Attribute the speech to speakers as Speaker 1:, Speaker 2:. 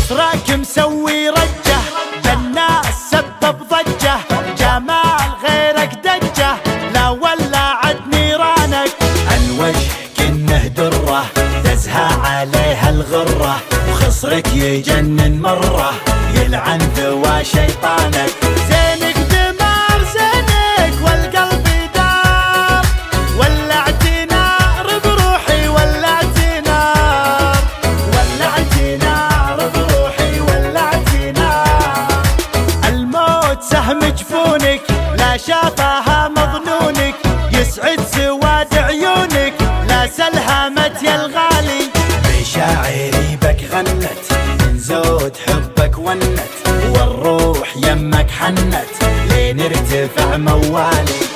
Speaker 1: قصرك مسوي رجه بالناس سبب ضجه، جمال غيرك دجه لا ولعت نيرانك. الوجه كنه دره تزهى عليها الغره، وخصرك يجنن مره يلعن ذوى شيطانك. زينك دمار زينك والقلب دار، ولعت نار بروحي ولعت نار، ولعت نار بروحي ولعت نار. الموت سهم جفونك لا شافها مظنونك، يسعد سواد عيونك لا سلهمت يا الغالي. مشاعري بك غنت من زود حبك ونت، والروح يمك حنت لين ارتفع موالي.